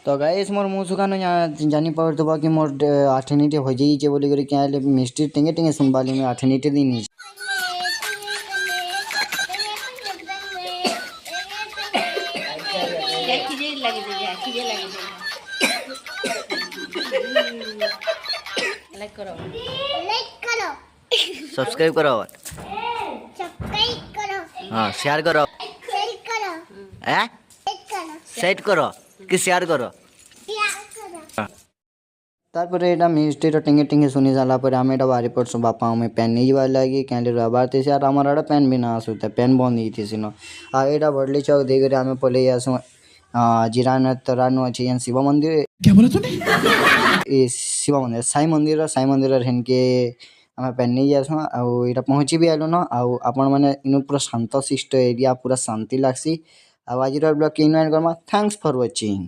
तो गाइस मोर मुँह सुखानो जानी पारथबा कि मोर आठनीटे हो जाइए बोलिक क्या मिस्त्री टेंगे टेंगे सुनबाली में आठनीटे दिन लाइक करो सब्सक्राइब करो हाँ शेयर करो सेट करो कि शेयर करो तारपर एटा मिस्त्री टेंगे टेंगे सुनी सारा पर आम एटा बाहरी पड़सु बापा में पेन नहीं जावा लगी क्या रबार थे यार आमार पेन भी ना आसूता पेन बंद ही थी सिनो आ एटा बडली चौक देकर आम पले आसू जिरान तरानु अच्छी शिव मंदिर क्या बोला तूने? शिव मंदिर साई मंदिर हेनके आम पेन नहीं जासु आटा पहुँची भी आलु न आपण मैंने इन पूरा शांत शिष्ट एरिया पूरा शांति लगसी आज ब्लॉग के invite Karma thanks for watching.